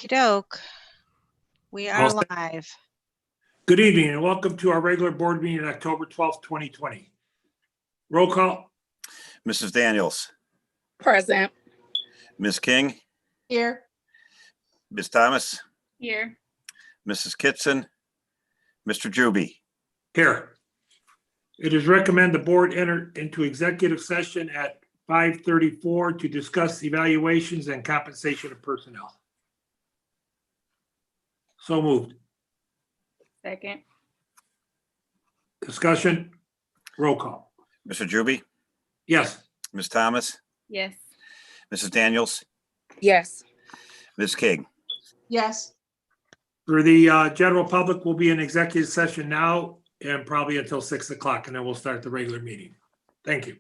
Okey-doke. We are live. Good evening and welcome to our regular board meeting on October 12th, 2020. Roll call. Mrs. Daniels, Present. Ms. King, Here. Ms. Thomas, Here. Mrs. Kitson, Mr. Juby. Here. It is recommended the board enter into executive session at 5:34 to discuss evaluations and compensation of personnel. So moved. Second. Discussion. Roll call. Mr. Juby, Yes. Ms. Thomas, Yes. Mrs. Daniels, Yes. Ms. King. Yes. For the general public, we'll be in executive session now and probably until 6 o'clock, and then we'll start the regular meeting. Thank you.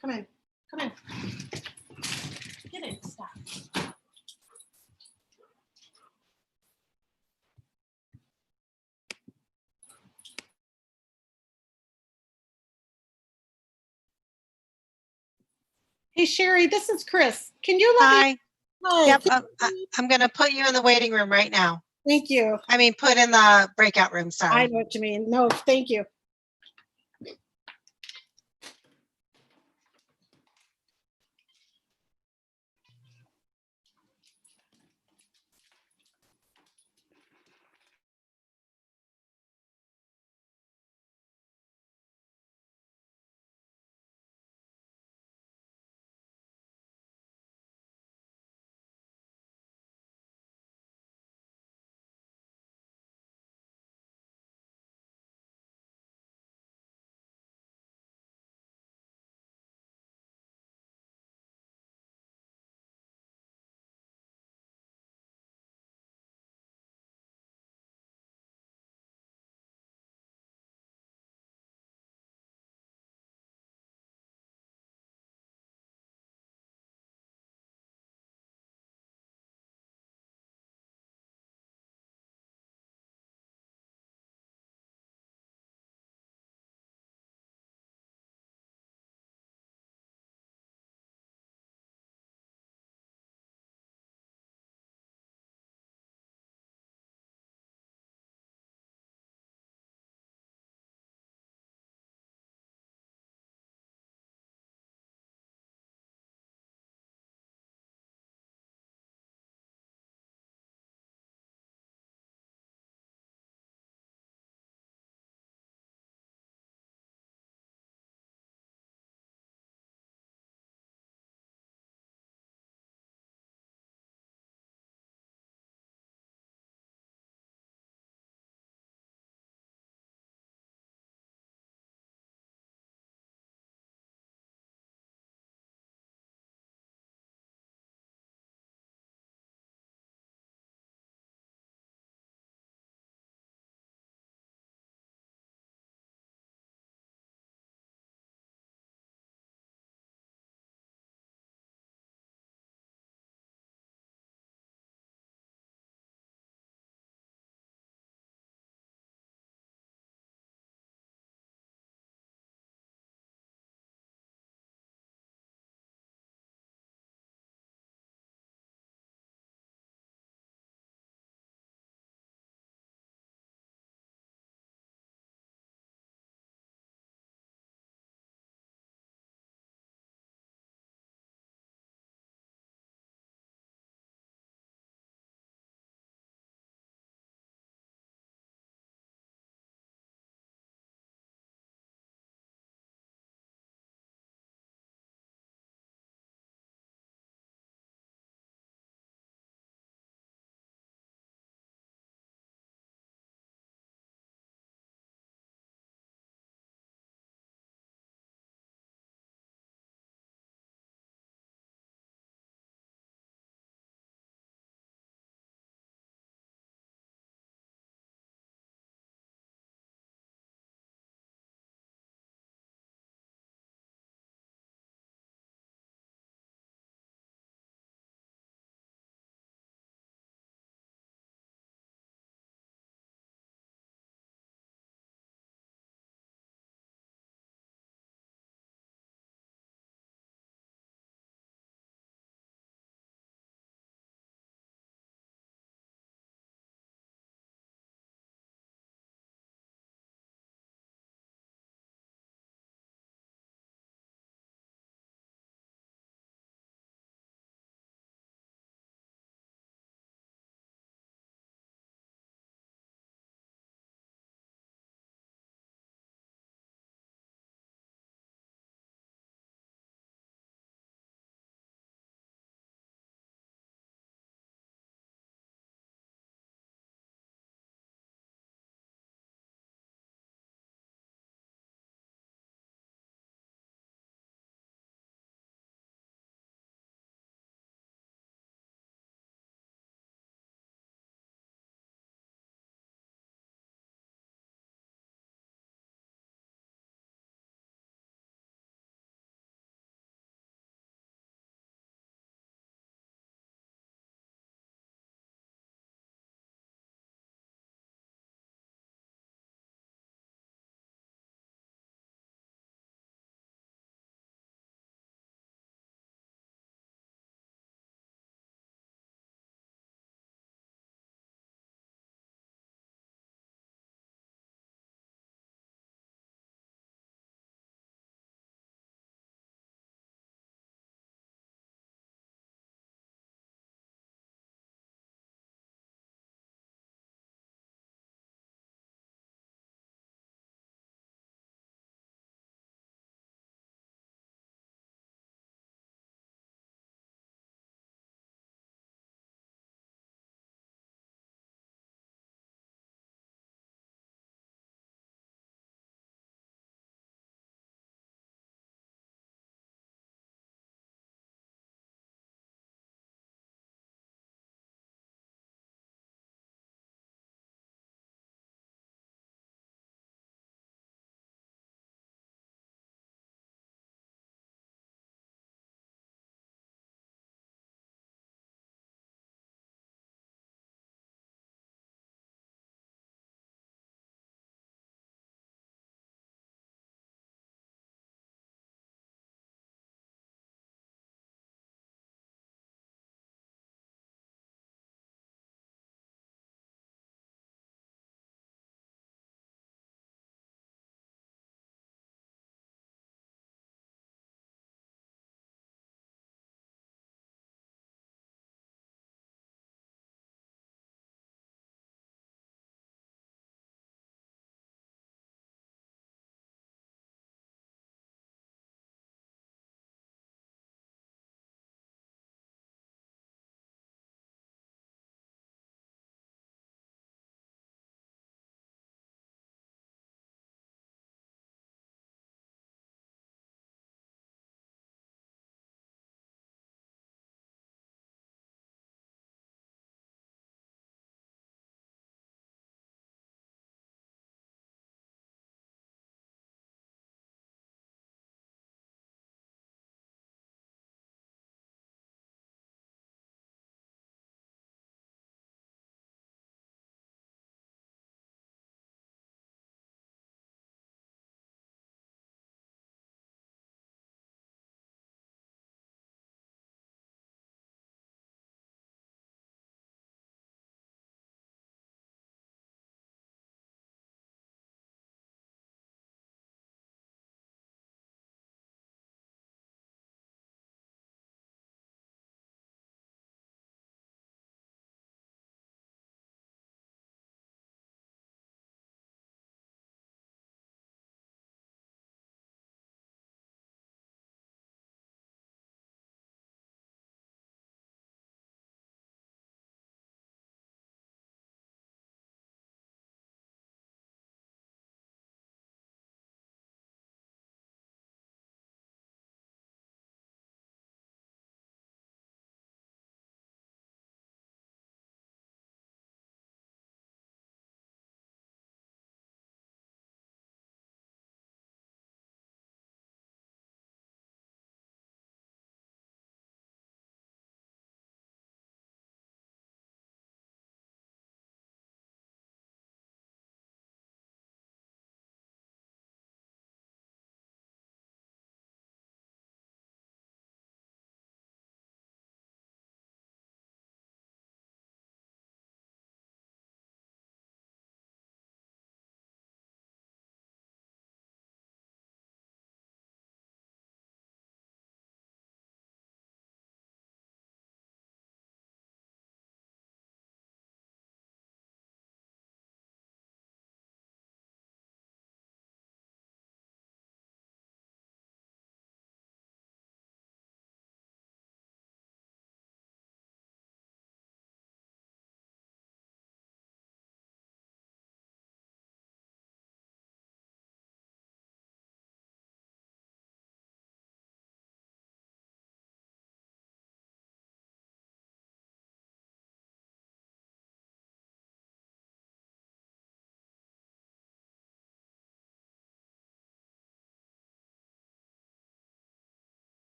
Come in. Come in. Get in. Stop. Hey, Sherry, this is Chris. Can you let me? Hi. Hi. Yep. I'm going to put you in the waiting room right now. Thank you. I mean, put in the breakout room. I Sorry. know what you mean. No, thank you.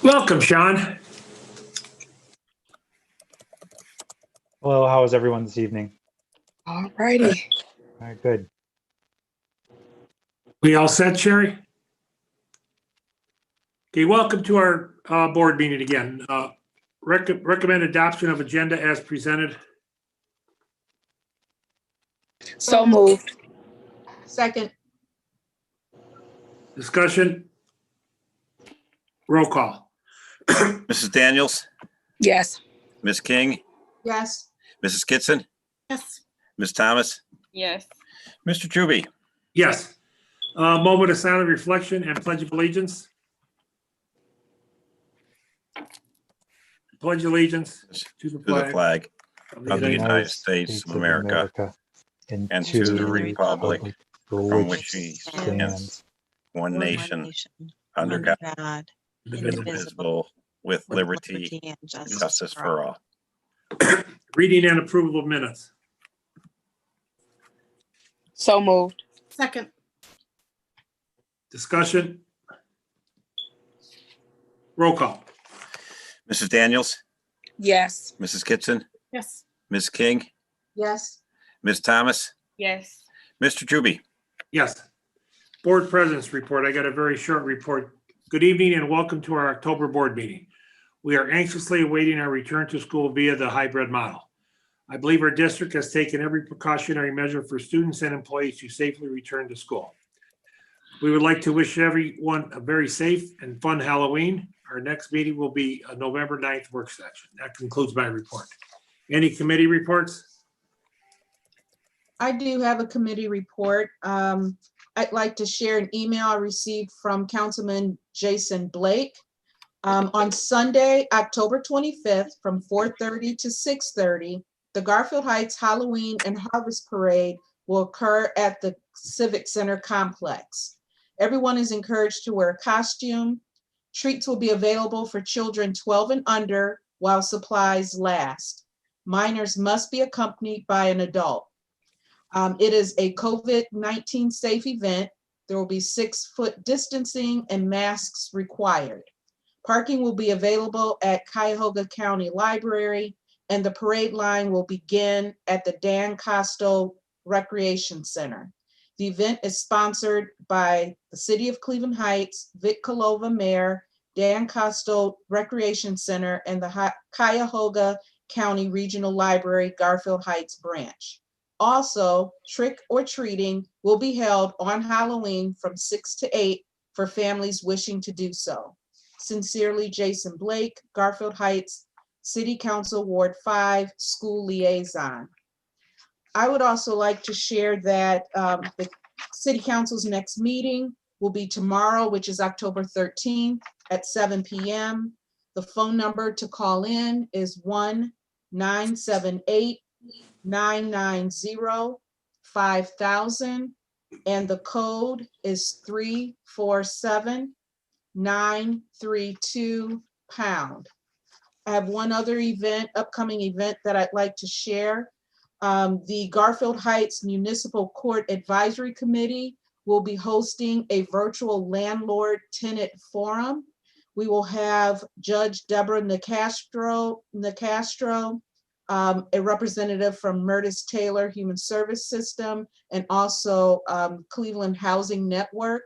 Welcome, Sean. Hello, how is everyone this evening? All righty. All right, good. We all set, Sherry? Okay, welcome to our board meeting again. Recommend adoption of agenda as presented. So moved. Second. Discussion. Roll call. Mrs. Daniels, Yes. Ms. King, Yes. Mrs. Kitson, Yes. Ms. Thomas, Yes. Mr. Truby. Yes. Moment of silent reflection and pledge of allegiance. Pledge allegiance to the To the flag flag of of the United United States of America and to the republic for which he stands one One nation, under God, God, indivisible, with with liberty and and justice for all. Reading and approval of minutes. So moved. Second. Discussion. Roll call. Mrs. Daniels, Yes. Mrs. Kitson, Yes. Ms. King, Yes. Ms. Thomas, Yes. Mr. Truby. Yes. Board President's report. I got a very short report. Good evening and welcome to our October board meeting. We are anxiously awaiting our return to school via the hybrid model. I believe our district has taken every precautionary measure for students and employees to safely return to school. We would like to wish everyone a very safe and fun Halloween. Our next meeting will be a November 9th work session. That concludes my report. Any committee reports? I do have a committee report. I'd like to share an email I received from Councilman Jason Blake. On Sunday, October 25th, from 4:30 to 6:30, the Garfield Heights Halloween and Harvest Parade will occur at the Civic Center complex. Everyone is encouraged to wear a costume. Treats will be available for children 12 and under while supplies last. Minors must be accompanied by an adult. It is a COVID-19 safe event. There will be 6-foot distancing and masks required. Parking will be available at Cuyahoga County Library, and the parade line will begin at the Dan Costo Recreation Center. The event is sponsored by the City of Cleveland Heights, Vic Kalova Mayor, Dan Costo Recreation Center, and the Cuyahoga County Regional Library Garfield Heights branch. Also, trick or treating will be held on Halloween from 6 to 8 for families wishing to do so. Sincerely, Jason Blake, Garfield Heights City Council Ward 5 School Liaison. I would also like to share that the City Council's next meeting will be tomorrow, which is October 13th at 7 p.m. The phone number to call in is 1-978-990-5000, and the code is 347-932#. I have one other upcoming event that I'd like to share. The Garfield Heights Municipal Court Advisory Committee will be hosting a virtual landlord-tenant forum. We will have Judge Deborah Nicastro, a representative from Murtis Taylor Human Service System, and also Cleveland Housing Network.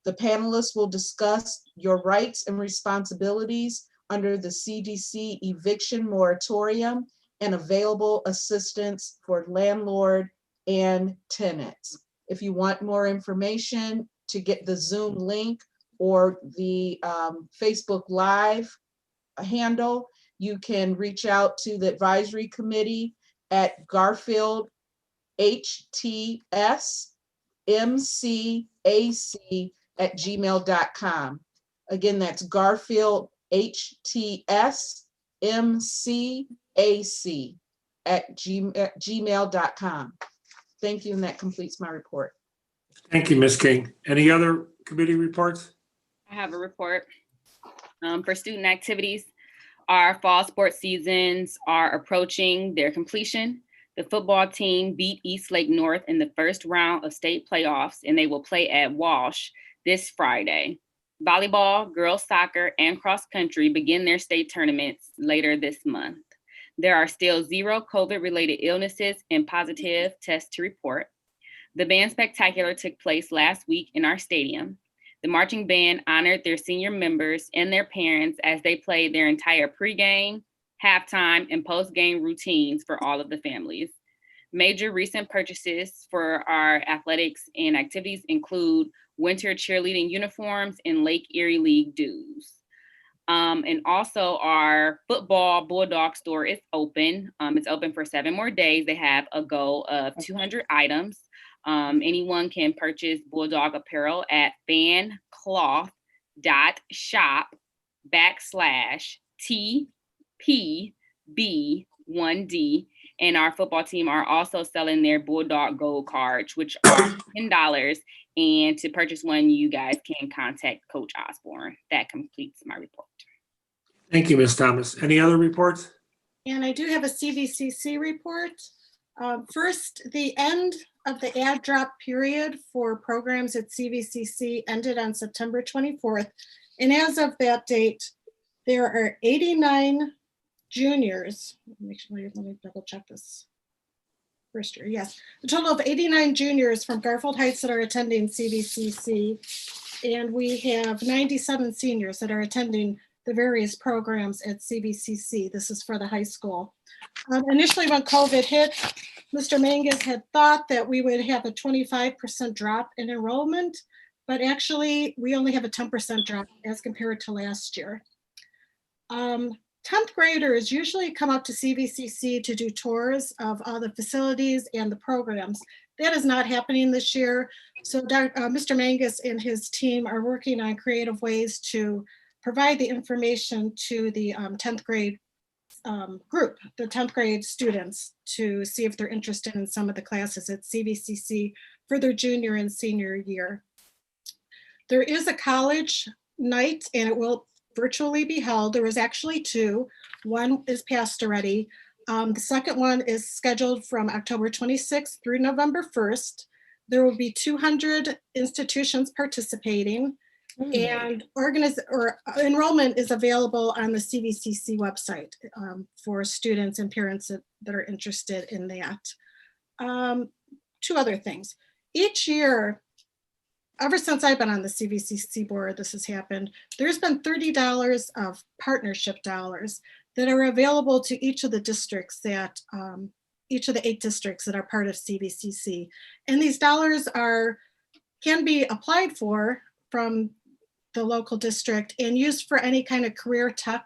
The panelists will discuss your rights and responsibilities under the CDC eviction moratorium and available assistance for landlord and tenants. If you want more information to get the Zoom link or the Facebook Live handle, you can reach out to the advisory committee at garfieldhtsmcac@gmail.com. Again, that's garfieldhtsmcac@gmail.com. Thank you, and that completes my report. Thank you, Ms. King. Any other committee reports? I have a report for student activities. Our fall sports seasons are approaching their completion. The football team beat East Lake North in the first round of state playoffs, and they will play at Walsh this Friday. Volleyball, girls soccer, and cross country begin their state tournaments later this month. There are still 0 COVID-related illnesses and positive tests to report. The band spectacular took place last week in our stadium. The marching band honored their senior members and their parents as they played their entire pregame, halftime, and postgame routines for all of the families. Major recent purchases for our athletics and activities include winter cheerleading uniforms and Lake Erie League dues. And also our football Bulldog store is open. It's open for 7 more days. They have a goal of 200 items. Anyone can purchase Bulldog apparel at fancloth.shop/TPB1D. And our football team are also selling their Bulldog Gold cards, which are $10. And to purchase one, you guys can contact Coach Osborne. That completes my report. Thank you, Ms. Thomas. Any other reports? And I do have a CVCC report. First, the end of the ad drop period for programs at CVCC ended on September 24th. And as of that date, there are 89 juniors. Let me double check this. First year, yes. A total of 89 juniors from Garfield Heights that are attending CVCC. And we have 97 seniors that are attending the various programs at CVCC. This is for the high school. Initially, when COVID hit, Mr. Mangus had thought that we would have a 25% drop in enrollment, but actually we only have a 10% drop as compared to last year. 10th graders usually come up to CVCC to do tours of all the facilities and the programs. That is not happening this year. So Mr. Mangus and his team are working on creative ways to provide the information to the 10th grade group, the 10th grade students, to see if they're interested in some of the classes at CVCC for their junior and senior year. There is a college night and it will virtually be held. There was actually 2. One is passed already. The second one is scheduled from October 26th through November 1st. There will be 200 institutions participating. And enrollment is available on the CVCC website for students and parents that are interested in that. 2 other things. Each year, ever since I've been on the CVCC board, this has happened. There's been $30 of partnership dollars that are available to each of the districts that, each of the 8 districts that are part of CVCC. And these dollars can be applied for from the local district and used for any kind of career tech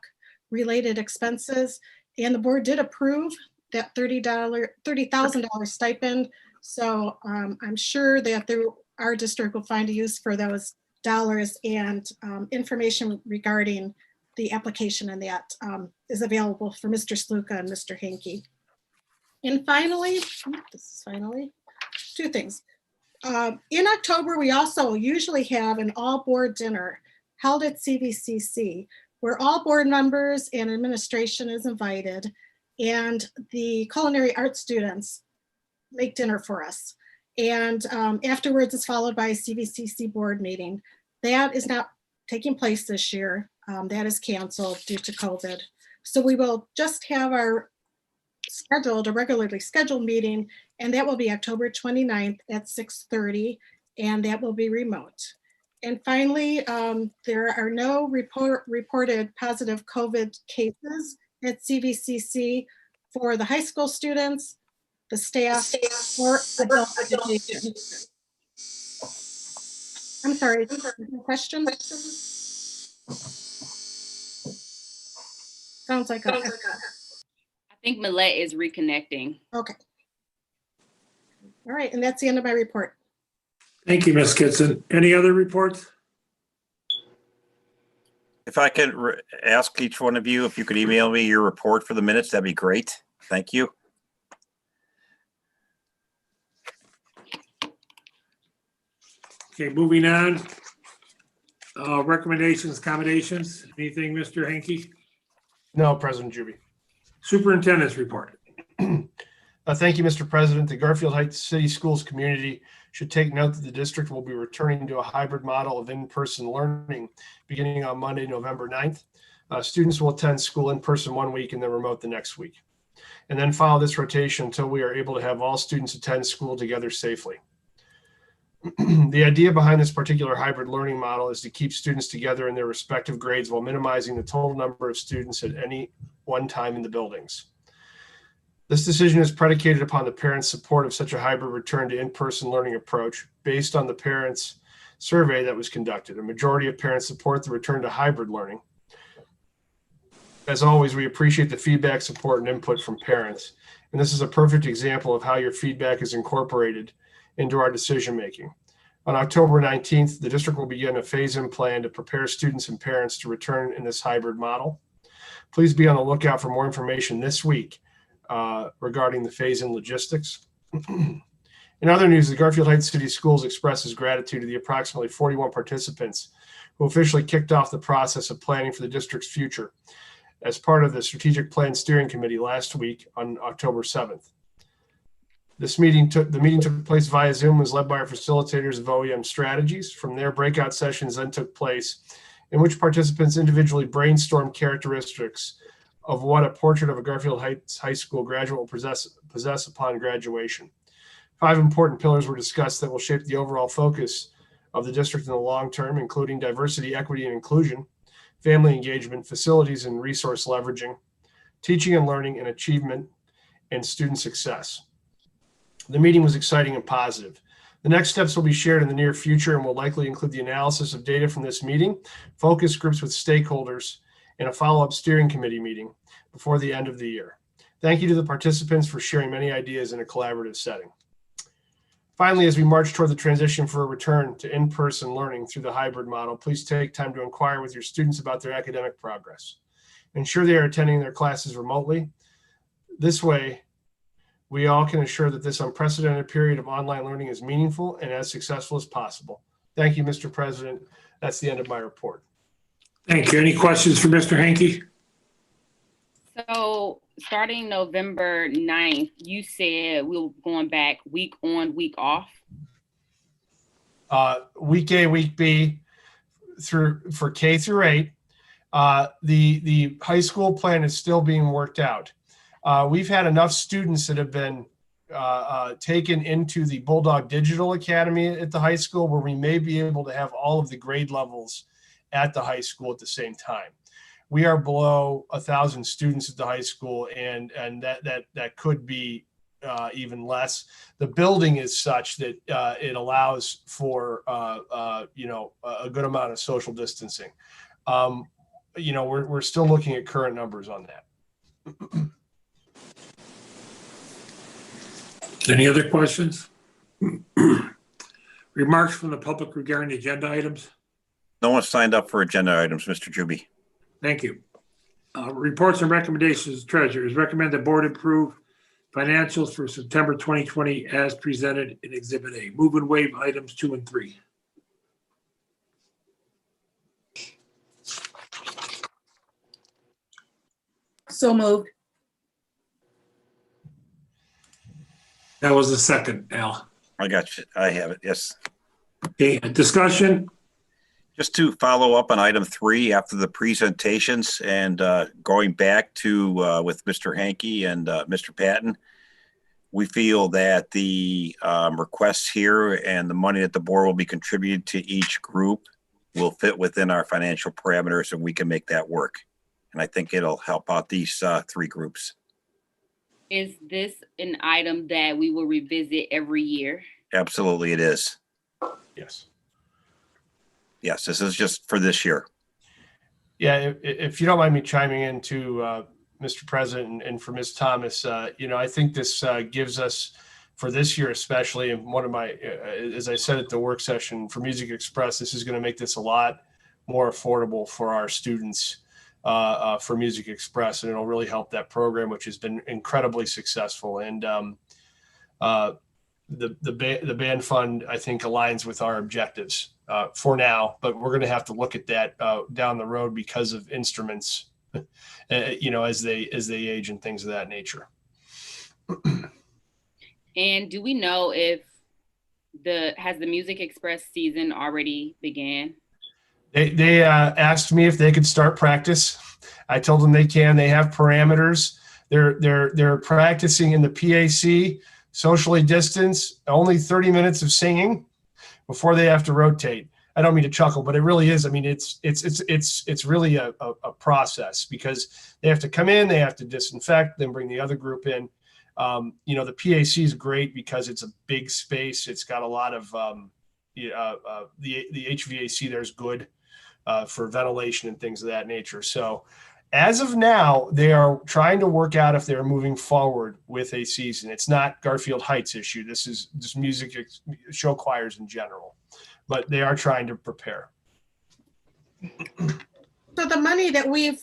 related expenses. And the board did approve that $30,000 stipend. So I'm sure that our district will find a use for those dollars, and information regarding the application and that is available for Mr. Sluka and Mr. Hankey. And finally, 2 things. In October, we also usually have an all-board dinner held at CVCC, where all board members and administration is invited, and the culinary arts students make dinner for us. And afterwards, it's followed by a CVCC board meeting. That is not taking place this year. That is canceled due to COVID. So we will just have a regularly scheduled meeting, and that will be October 29th at 6:30, and that will be remote. And finally, there are no reported positive COVID cases at CVCC for the high school students, the staff, or adult education. I'm sorry, question? Sounds like I think Millette is reconnecting. Okay. All right, and that's the end of my report. Thank you, Ms. Kitson. Any other reports? If I could ask each one of you, if you could email me your report for the minutes, that'd be great. Thank you. Okay, moving on. Recommendations, accommodations, anything, Mr. Hankey? No, President Juby. Superintendent's report. Thank you, Mr. President. The Garfield Heights City Schools community should take note that the district will be returning to a hybrid model of in-person learning beginning on Monday, November 9th. Students will attend school in person one week and then remote the next week, and then follow this rotation until we are able to have all students attend school together safely. The idea behind this particular hybrid learning model is to keep students together in their respective grades while minimizing the total number of students at any one time in the buildings. This decision is predicated upon the parents' support of such a hybrid return to in-person learning approach based on the parents' survey that was conducted. A majority of parents support the return to hybrid learning. As always, we appreciate the feedback, support, and input from parents. And this is a perfect example of how your feedback is incorporated into our decision-making. On October 19th, the district will begin a phase-in plan to prepare students and parents to return in this hybrid model. Please be on the lookout for more information this week regarding the phase-in logistics. In other news, the Garfield Heights City Schools expresses gratitude to the approximately 41 participants who officially kicked off the process of planning for the district's future as part of the Strategic Plan Steering Committee last week on October 7th. The meeting took place via Zoom, was led by our facilitators of OEM strategies. From there, breakout sessions then took place in which participants individually brainstormed characteristics of what a portrait of a Garfield Heights High School graduate will possess upon graduation. 5 important pillars were discussed that will shape the overall focus of the district in the long term, including diversity, equity, and inclusion, family engagement, facilities and resource leveraging, teaching and learning and achievement, and student success. The meeting was exciting and positive. The next steps will be shared in the near future and will likely include the analysis of data from this meeting, focus groups with stakeholders, and a follow-up steering committee meeting before the end of the year. Thank you to the participants for sharing many ideas in a collaborative setting. Finally, as we march toward the transition for a return to in-person learning through the hybrid model, please take time to inquire with your students about their academic progress. Ensure they are attending their classes remotely. This way, we all can assure that this unprecedented period of online learning is meaningful and as successful as possible. Thank you, Mr. President. That's the end of my report. Thank you. Any questions for Mr. Hanke? So starting November 9th, you said we were going back week on, week off. Week A, week B for K through 8. The high school plan is still being worked out. We've had enough students that have been taken into the Bulldog Digital Academy at the high school where we may be able to have all of the grade levels at the high school at the same time. We are below 1,000 students at the high school, and that could be even less. The building is such that it allows for a good amount of social distancing. We're still looking at current numbers on that. Any other questions? Remarks from the public regarding the agenda items? No one signed up for agenda items, Mr. Juby. Thank you. Reports and recommendations. Treasurers recommend the board approve financials for September 2020 as presented in Exhibit A. Move and waive items 2 and 3. So moved. That was the second, Al. I got you. I have it. Yes. Okay, discussion. Just to follow up on item 3 after the presentations and going back to with Mr. Hanke and Mr. Patton, we feel that the requests here and the money that the board will be contributed to each group will fit within our financial parameters and we can make that work. And I think it'll help out these 3 groups. Is this an item that we will revisit every year? Absolutely it is. Yes. Yes, this is just for this year. Yeah, if you don't mind me chiming in to Mr. President and for Ms. Thomas, I think this gives us, for this year especially, and one of my, as I said at the work session for Music Express, this is going to make this a lot more affordable for our students for Music Express, and it'll really help that program, which has been incredibly successful. And the band fund, I think, aligns with our objectives for now, but we're going to have to look at that down the road because of instruments as they age and things of that nature. And do we know if has the Music Express season already began? They asked me if they could start practice. I told them they can. They have parameters. They're practicing in the PAC, socially distanced, only 30 minutes of singing before they have to rotate. I don't mean to chuckle, but it really is. I mean, it's really a process because they have to come in, they have to disinfect, then bring the other group in. The PAC is great because it's a big space. It's got a lot of the HVAC there is good for ventilation and things of that nature. So as of now, they are trying to work out if they're moving forward with a season. It's not Garfield Heights issue. This is just music show choirs in general, but they are trying to prepare. So the money that we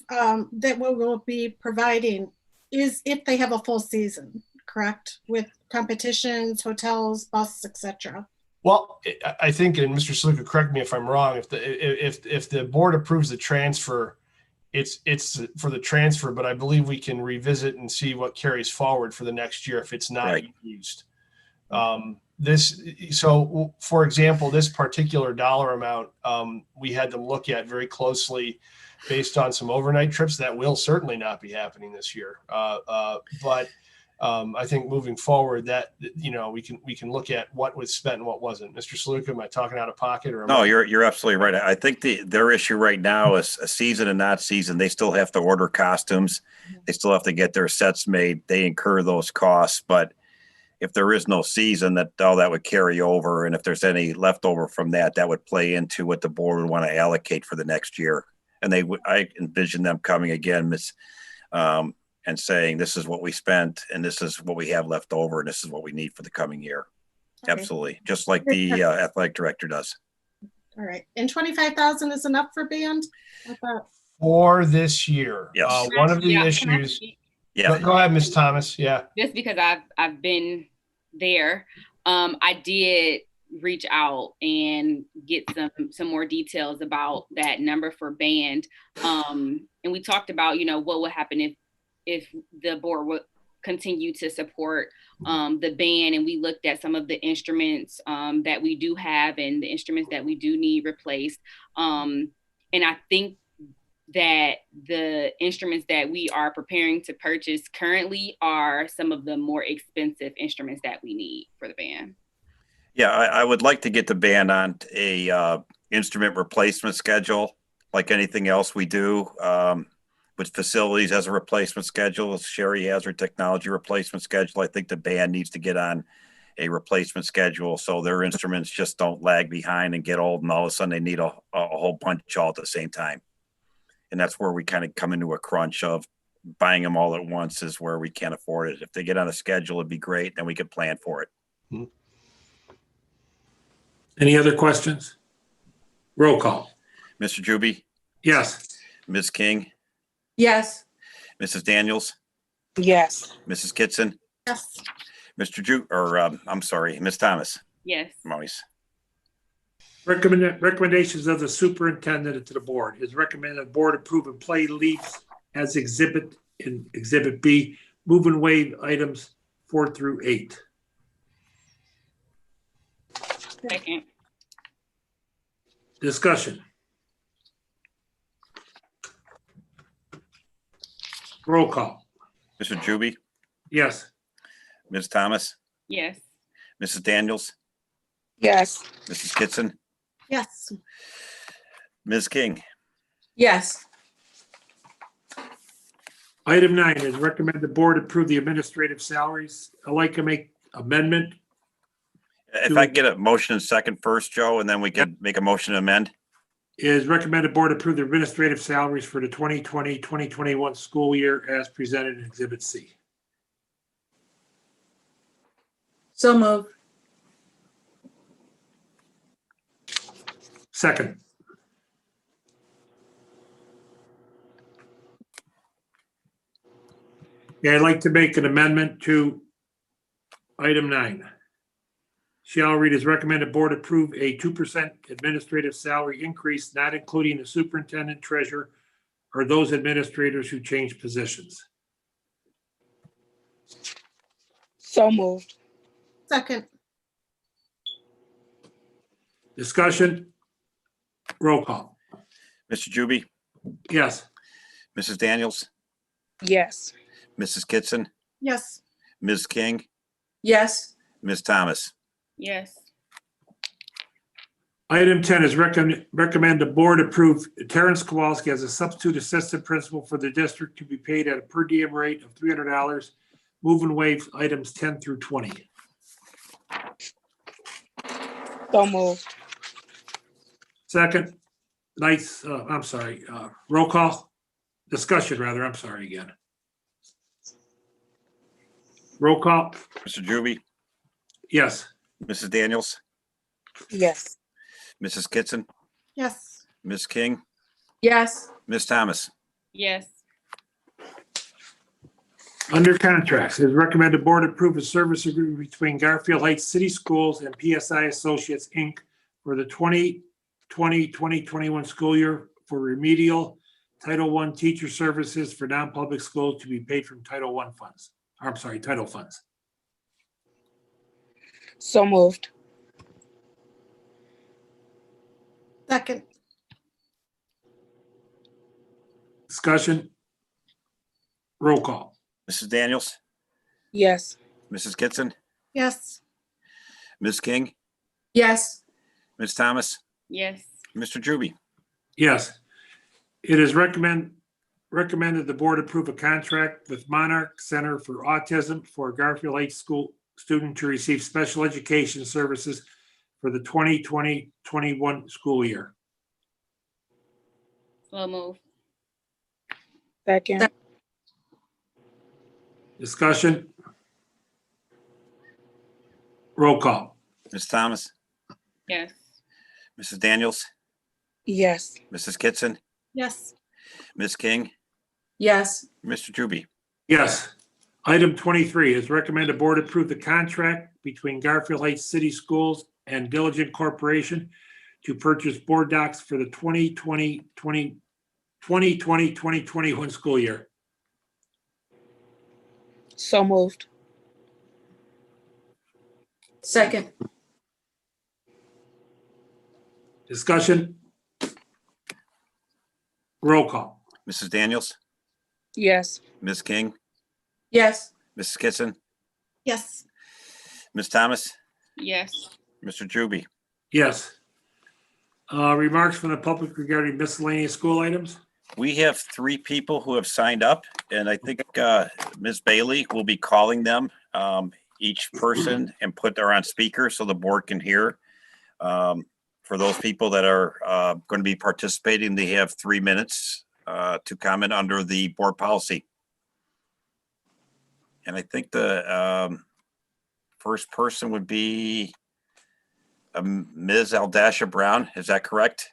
will be providing is if they have a full season, correct? With competitions, hotels, buses, etc. Well, I think, and Mr. Sluka, correct me if I'm wrong, if the board approves the transfer, it's for the transfer, but I believe we can revisit and see what carries forward for the next year if it's not Right. used. So for example, this particular dollar amount, we had to look at very closely based on some overnight trips that will certainly not be happening this year. But I think moving forward that, we can look at what was spent and what wasn't. Mr. Sluka, am I talking out of pocket or? No, you're absolutely right. I think their issue right now is a season and not season. They still have to order costumes. They still have to get their sets made. They incur those costs, but if there is no season, that would carry over. And if there's any leftover from that would play into what the board would want to allocate for the next year. And I envision them coming again, and saying, this is what we spent and this is what we have left over. And this is what we need for the coming year. Okay. Absolutely. Just like the athletic director does. All right. And 25,000 is enough for band? I thought. For this year. Yes. One of the Yeah, issues. Yeah. Go ahead, Ms. Thomas. Yeah. Just because I've been there, I did reach out and get some more details about that number for band. And we talked about, what would happen if the board would continue to support the band, and we looked at some of the instruments that we do have and the instruments that we do need replaced. And I think that the instruments that we are preparing to purchase currently are some of the more expensive instruments that we need for the band. Yeah, I would like to get the band on a instrument replacement schedule, like anything else we do. With facilities as a replacement schedule, Sherry has her technology replacement schedule. I think the band needs to get on a replacement schedule so their instruments just don't lag behind and get old, and all of a sudden they need a whole bunch all at the same time. And that's where we kind of come into a crunch of buying them all at once is where we can't afford it. If they get on a schedule, it'd be great. Then we could plan for it. Any other questions? Roll call. Mr. Juby, Yes. Ms. King, Yes. Mrs. Daniels, Yes. Mrs. Kitson, Yes. Ms. Thomas. Yes. I'm always. Recommendations of the superintendent to the board is recommended the board approve employee leaves as exhibit B, move and waive items 4 through 8. Second. Discussion. Roll call. Mr. Juby, Yes. Ms. Thomas, Yes. Mrs. Daniels, Yes. Mrs. Kitson, Yes. Ms. King. Yes. Item 9 is recommend the board approve the administrative salaries. I'd like to make amendment. If I could get a motion and second first, Joe, and then we could make a motion to amend. Is recommended board approve the administrative salaries for the 2020-2021 school year as presented in Exhibit C. So moved. Second. Yeah, I'd like to make an amendment to item 9. Shall read as recommended board approve a 2% administrative salary increase, not including the superintendent, treasurer, or those administrators who change positions? So moved. Second. Discussion? Roll call. Mr. Juby, Yes. Mrs. Daniels, Yes. Mrs. Kitson, Yes. Ms. King, Yes. Ms. Thomas. Yes. Item 10 is recommend the board approve Terrence Kowalski as a substitute assistant principal for the district to be paid at a per diem rate of $300. Move and waive items 10 through 20. So moved. Second, roll call, discussion rather, I'm sorry again. Roll call, Mr. Juby, yes. Mrs. Daniels, Yes. Mrs. Kitson, Yes. Ms. King, Yes. Ms. Thomas. Yes. Under contracts, it is recommended board approve a service agreement between Garfield Heights City Schools and PSI Associates, Inc. for the 2020-2021 school year for remedial Title I teacher services for non-public schools to be paid from Title funds. So moved. Second. Discussion? Roll call. Mrs. Daniels, Yes. Mrs. Kitson, Yes. Ms. King, Yes. Ms. Thomas, Yes. Mr. Juby. Yes. It is recommended the board approve a contract with Monarch Center for Autism for a Garfield Heights school student to receive special education services for the 2020-21 school year. So move. Second. Discussion? Roll call. Ms. Thomas, Yes. Mrs. Daniels, Yes. Mrs. Kitson, Yes. Ms. King, Yes. Mr. Juby. Yes. Item 23 is recommended board approve the contract between Garfield Heights City Schools and Diligent Corporation to purchase board docs for the 2020-2021 school year. So moved. Second. Discussion? Roll call. Mrs. Daniels, Yes. Ms. King, Yes. Mrs. Kitson, Yes. Ms. Thomas, Yes. Mr. Juby. Yes. Remarks from the public regarding miscellaneous school items? We have 3 people who have signed up, and I think Ms. Bailey will be calling them, each person, and put her on speaker so the board can hear. For those people that are going to be participating, they have 3 minutes to comment under the board policy. And I think the first person would be Ms. Aldasha Brown. Is that correct?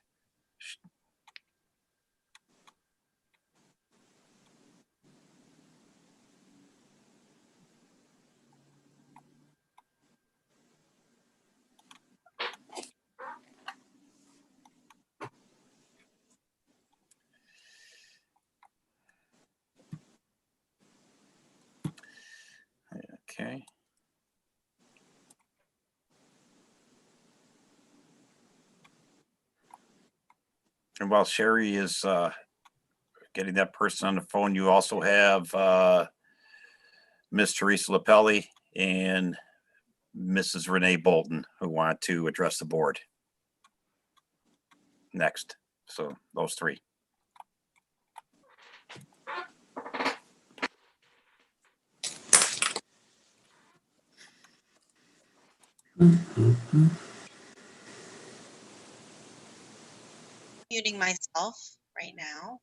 Okay. And while Sherry is getting that person on the phone, you also have Ms. Teresa Lapelli and Mrs. Renee Bolton who want to address the board next. So those 3. Muting myself right now.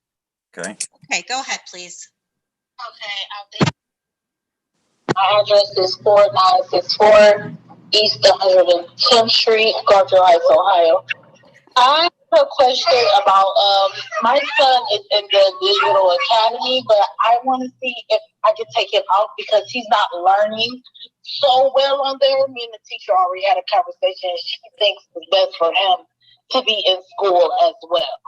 Okay. Okay, go ahead, please. My address is 4964 East 110th Street, Garfield Heights, Ohio. I have a question about my son is in the digital academy, but I want to see if I can take him out because he's not learning so well on there. Me and the teacher already had a conversation. She thinks it's best for him to be in school as well.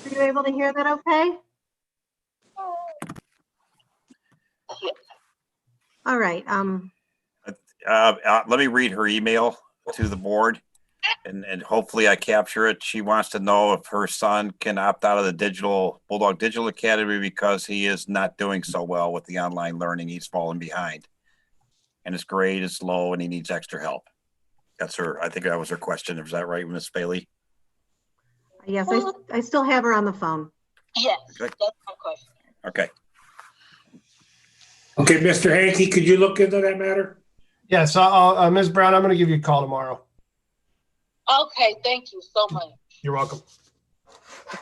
Are you able to hear that okay? All right, Let me read her email to the board and hopefully I capture it. She wants to know if her son can opt out of the Bulldog Digital Academy because he is not doing so well with the online learning. He's fallen behind and his grade is low and he needs extra help. That's her. I think that was her question. Is that right, Ms. Bailey? yes, I still have her on the phone. Yes, Okay. that's my question. Okay. Okay, Mr. Hanky, could you look into that matter? Yes, Ms. Brown, I'm going to give you a call tomorrow. Okay, thank you so much. You're welcome.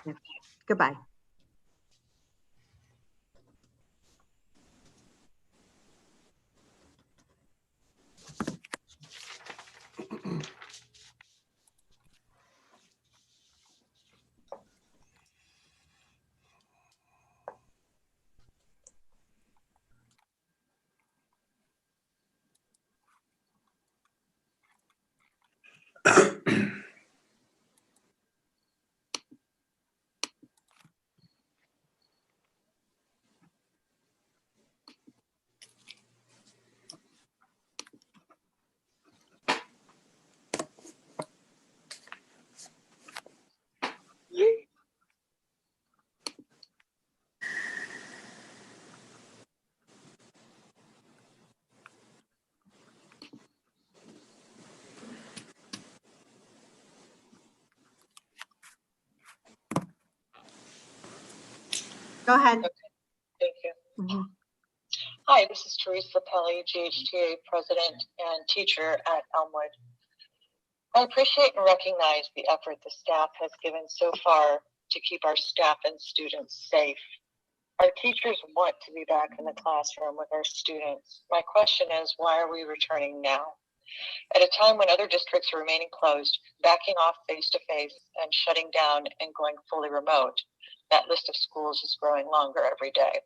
Okay. Goodbye. Go ahead. Thank you. Mhm. Hi, this is Teresa Pelli, GHTA President and teacher at Elmwood. I appreciate and recognize the effort the staff has given so far to keep our staff and students safe. Our teachers want to be back in the classroom with our students. My question is, why are we returning now? At a time when other districts are remaining closed, backing off face-to-face and shutting down and going fully remote, that list of schools is growing longer every day.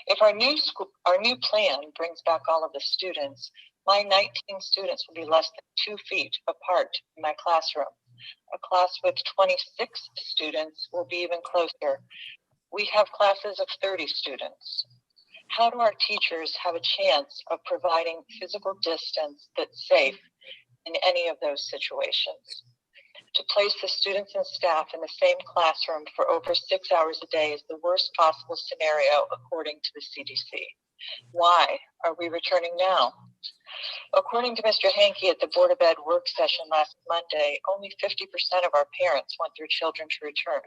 If our new plan brings back all of the students, my 19 students will be less than 2 feet apart in my classroom. A class with 26 students will be even closer. We have classes of 30 students. How do our teachers have a chance of providing physical distance that's safe in any of those situations? To place the students and staff in the same classroom for over 6 hours a day is the worst possible scenario according to the CDC. Why are we returning now? According to Mr. Hankey at the Board of Ed work session last Monday, only 50% of our parents want their children to return.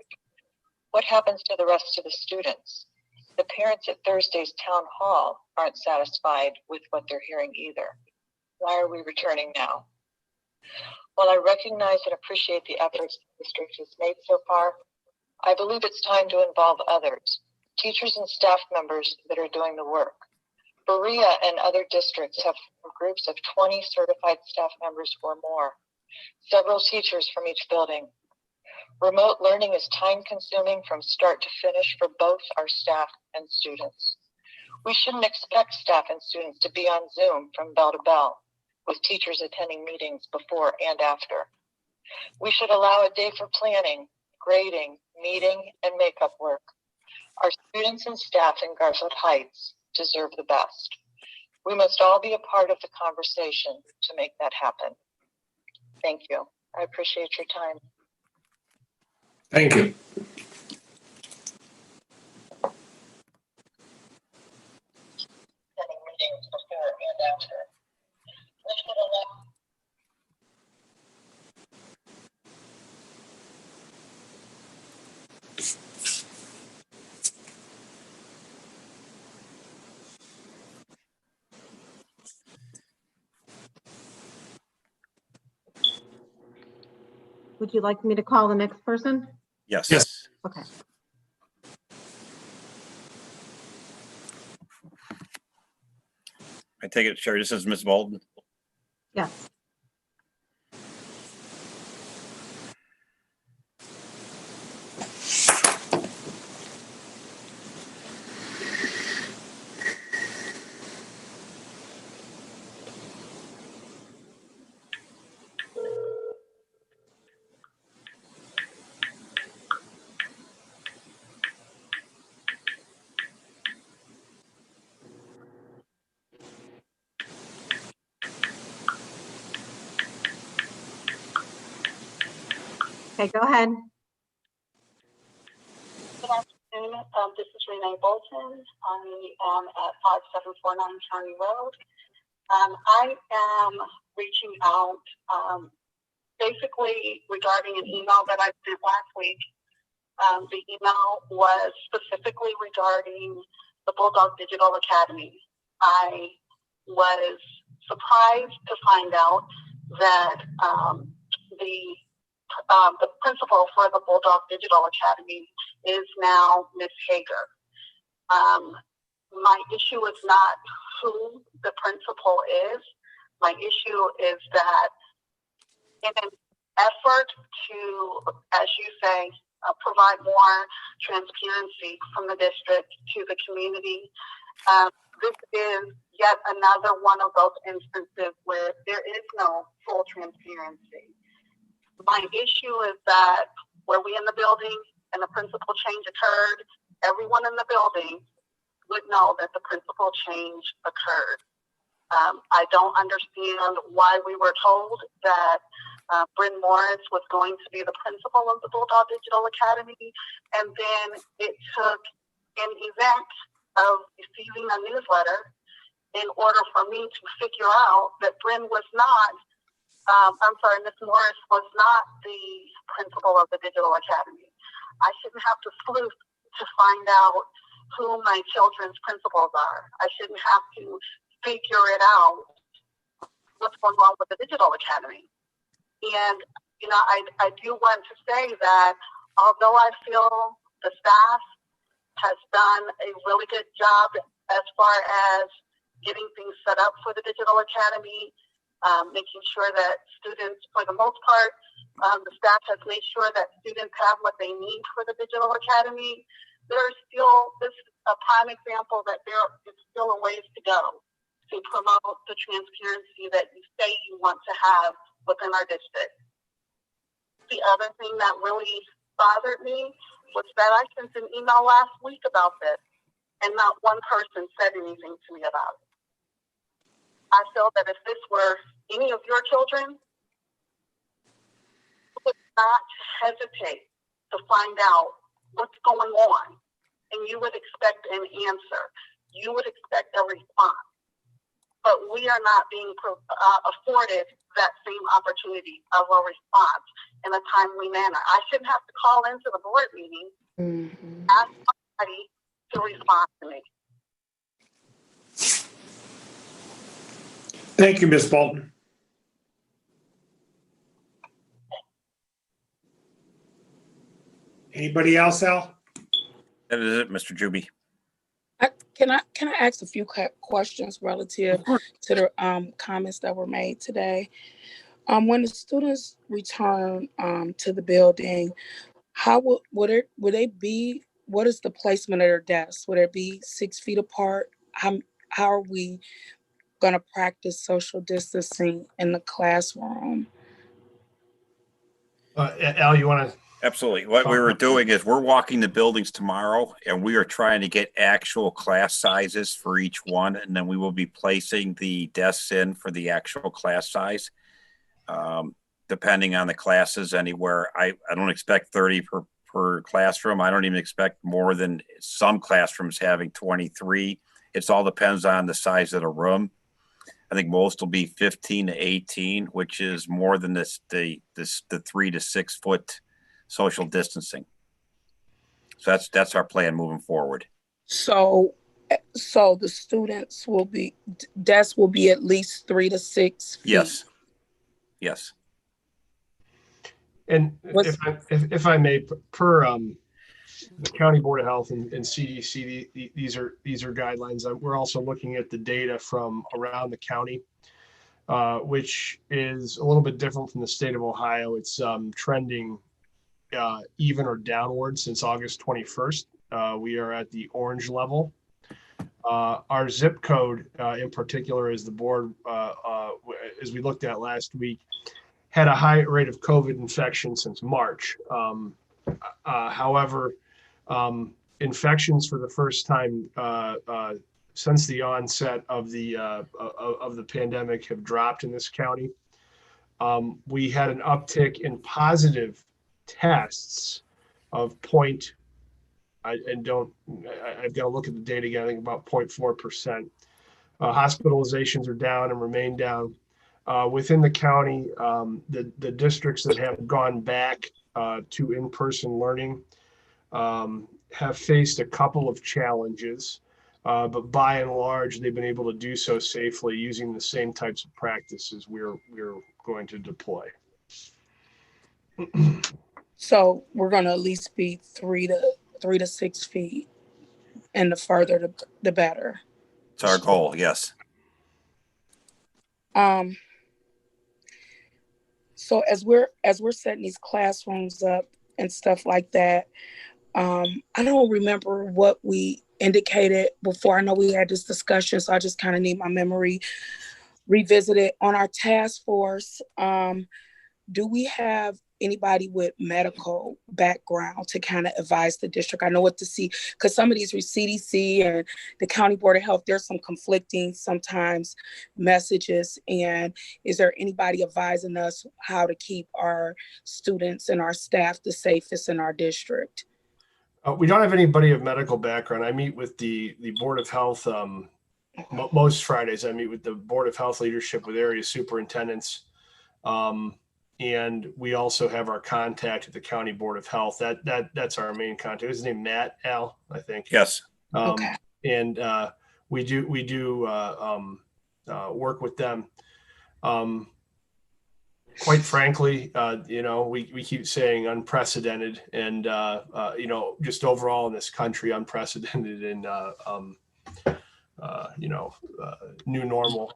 What happens to the rest of the students? The parents at Thursday's town hall aren't satisfied with what they're hearing either. Why are we returning now? While I recognize and appreciate the efforts the district has made so far, I believe it's time to involve others, teachers and staff members that are doing the work. Berea and other districts have groups of 20 certified staff members or more, several teachers from each building. Remote learning is time-consuming from start to finish for both our staff and students. We shouldn't expect staff and students to be on Zoom from bell to bell, with teachers attending meetings before and after. We should allow a day for planning, grading, meeting, and makeup work. Our students and staff in Garfield Heights deserve the best. We must all be a part of the conversation to make that happen. Thank you. I appreciate your time. Thank you. Attending meetings before and after. Which would allow Would you like me to call the next person? Yes. Yes. Okay. I take it, Sherry, this is Ms. Bolden. Yes. Okay, go ahead. Good afternoon. This is Renee Bolton. I am at 5749 County Road. I am reaching out basically regarding an email that I sent last week. The email was specifically regarding the Bulldog Digital Academy. I was surprised to find out that the principal for the Bulldog Digital Academy is now Ms. Hager. My issue is not who the principal is. My issue is that in an effort to, as you say, provide more transparency from the district to the community, this is yet another one of those instances where there is no full transparency. My issue is that were we in the building and the principal change occurred, everyone in the building would know that the principal change occurred. I don't understand why we were told that Bryn Morris was going to be the principal of the Bulldog Digital Academy, and then it took an event of receiving a newsletter in order for me to figure out that Bryn was not, Ms. Morris was not the principal of the Digital Academy. I shouldn't have to sleuth to find out who my children's principals are. I shouldn't have to figure it out what's going on with the Digital Academy. And, you know, I do want to say that although I feel the staff has done a really good job as far as getting things set up for the Digital Academy, making sure that students, for the most part, the staff has made sure that students have what they need for the Digital Academy. There's still, this is a prime example that there is still a ways to go to promote the transparency that you say you want to have within our district. The other thing that really bothered me was that I sent an email last week about this, and not one person said anything to me about it. I feel that if this were any of your children, you would not hesitate to find out what's going on, and you would expect an answer. You would expect a response. But we are not being afforded that same opportunity of a response in a timely manner. I shouldn't have to call into the board meeting, ask somebody to respond to me. Thank you, Ms. Bolton. Anybody else, Al? That is it, Mr. Juby. Can I ask a few questions relative to the comments that were made today? When the students return to the building, how would they be? What is the placement of their desks? Would it be 6 feet apart? How are we going to practice social distancing in the classroom? Al, you want to? Absolutely. What we were doing is we're walking the buildings tomorrow, and we are trying to get actual class sizes for each one, and then we will be placing the desks in for the actual class size. Depending on the classes, anywhere. I don't expect 30 per classroom. I don't even expect more than some classrooms having 23. It all depends on the size of the room. I think most will be 15 to 18, which is more than the 3 to 6 foot social distancing. So that's our plan moving forward. So the students desks will be at least 3 to 6 feet. Yes. And if I may, per the County Board of Health and CDC, these are guidelines. We're also looking at the data from around the county, which is a little bit different from the state of Ohio. It's trending even or downward since August 21st. We are at the orange level. Our zip code in particular, as the board, as we looked at last week, had a high rate of COVID infection since March. However, infections for the first time since the onset of the pandemic have dropped in this county. We had an uptick in positive tests of I've got to look at the data again, I think about 0.4%. Hospitalizations are down and remain down. Within the county, the districts that have gone back to in-person learning have faced a couple of challenges, but by and large, they've been able to do so safely using the same types of practices we're going to deploy. So we're going to at least be 3 to 6 feet, and the further the better. It's our goal, yes. So as we're setting these classrooms up and stuff like that, I don't remember what we indicated before. I know we had this discussion, so I just kind of need my memory revisited. On our task force, do we have anybody with medical background to kind of advise the district? I know what to see, because some of these CDC and the County Board of Health, there's some conflicting sometimes messages. And is there anybody advising us how to keep our students and our staff the safest in our district? We don't have anybody of medical background. I meet with the Board of Health most Fridays. I meet with the Board of Health leadership with area superintendents. And we also have our contact at the County Board of Health. That's our main contact. His name Matt, Al, I think. Yes. Okay. And we do work with them. Quite frankly, we keep saying unprecedented, and just overall in this country, unprecedented in new normal.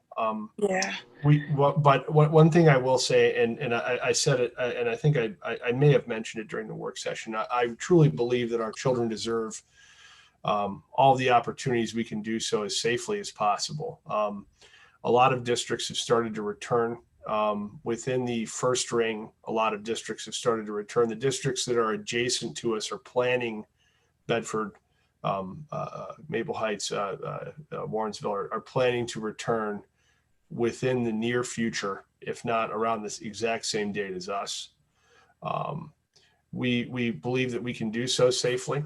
Yeah. But one thing I will say, and I said it, and I think I may have mentioned it during the work session. I truly believe that our children deserve all the opportunities we can do so as safely as possible. A lot of districts have started to return. Within the first ring, a lot of districts have started to return. The districts that are adjacent to us are planning, Bedford, Maple Heights, Warrensville are planning to return within the near future, if not around this exact same date as us. We believe that we can do so safely.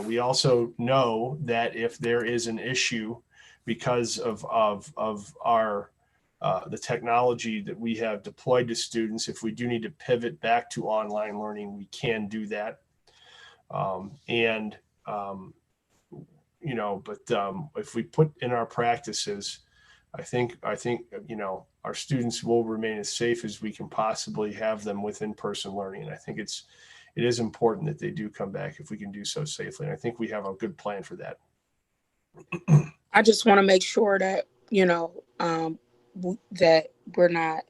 We also know that if there is an issue because of our the technology that we have deployed to students, if we do need to pivot back to online learning, we can do that. If we put in our practices, I think our students will remain as safe as we can possibly have them with in-person learning. And I think it is important that they do come back if we can do so safely. And I think we have a good plan for that. I just want to make sure that, that we're not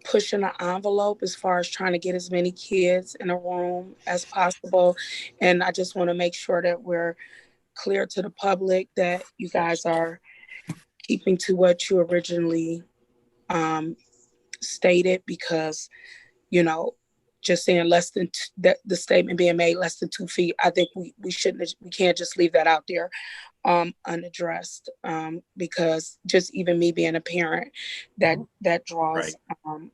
pushing the envelope as far as trying to get as many kids in a room as possible. And I just want to make sure that we're clear to the public that you guys are keeping to what you originally stated, because, just saying less than the statement being made less than 2 feet, I think we can't just leave that out there unaddressed, because just even me being a parent, that draws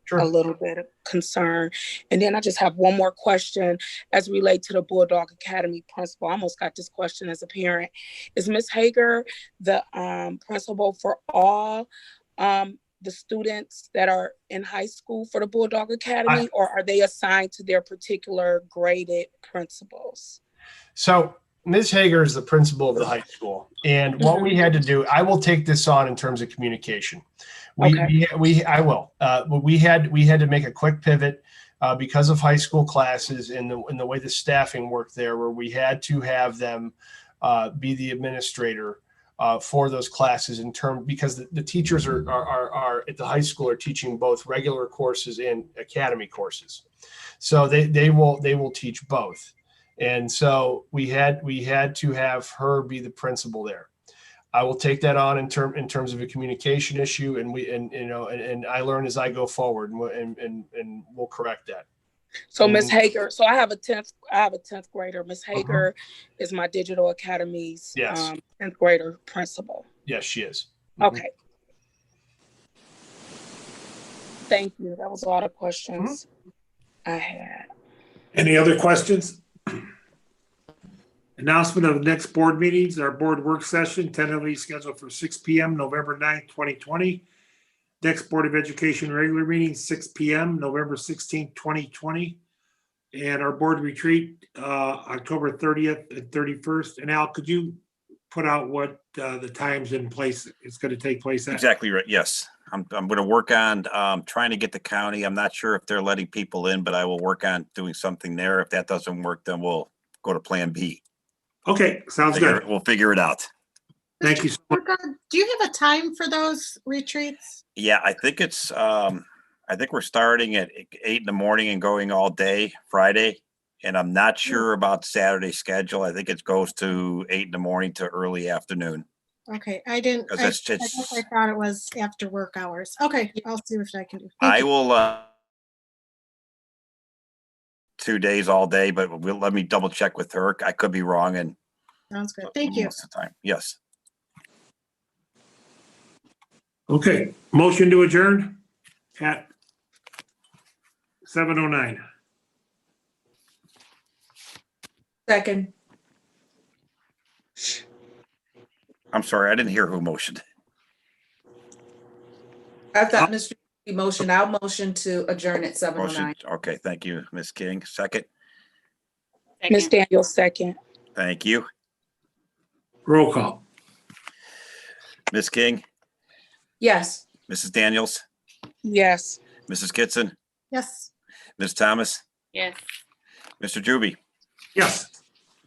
Sure. a little bit of concern. And then I just have one more question as relate to the Bulldog Academy principal. I almost got this question as a parent. Is Ms. Hager the principal for all the students that are in high school for the Bulldog Academy, or are they assigned to their particular graded principals? So Ms. Hager is the principal of the high school. And what we had to do, I will take this on in terms of communication. I will. We had to make a quick pivot because of high school classes and the way the staffing worked there, where we had to have them be the administrator for those classes because the teachers are at the high school are teaching both regular courses and academy courses. So they will teach both. And so we had to have her be the principal there. I will take that on in terms of a communication issue, and I learn as I go forward, and we'll correct that. So Ms. Hager, so I have a 10th grader. Ms. Hager is my Digital Academy's 10th grader principal. Yes, she is. Okay. Thank you. That was all the questions I had. Any other questions? Announcement of the next board meetings, our board work session tentatively scheduled for 6 PM, November 9th, 2020. Next Board of Education regular meeting, 6 PM, November 16th, 2020. And our board retreat, October 30th and 31st. And Al, could you put out what the times and place it's going to take place at? Exactly right. Yes. I'm going to work on trying to get the county. I'm not sure if they're letting people in, but I will work on doing something there. If that doesn't work, then we'll go to plan B. Okay, sounds good. We'll figure it out. Thank you so much. Do you have a time for those retreats? Yeah, I think it's, I think we're starting at 8 in the morning and going all day Friday. And I'm not sure about Saturday schedule. I think it goes to 8 in the morning to early afternoon. Okay, I didn't, 'Cause I it's just- guess I thought it was after work hours. Okay, I'll see what I can do. I Thank you. will, 2 days all day, but let me double check with her. I could be wrong and Sounds good. Thank you. most of the time. Yes. Okay, motion to adjourn at 7:09. Second. I'm sorry, I didn't hear who motioned. I thought Mr. Motion, I'll motion to adjourn at Motion. Okay, thank you, Ms. King. Second, Ms. Second. Daniels, second. thank you. Roll call. Ms. King, Yes. Mrs. Daniels, Yes. Mrs. Kitson, Yes. Ms. Thomas, Yes. Mr. Juby. Yes.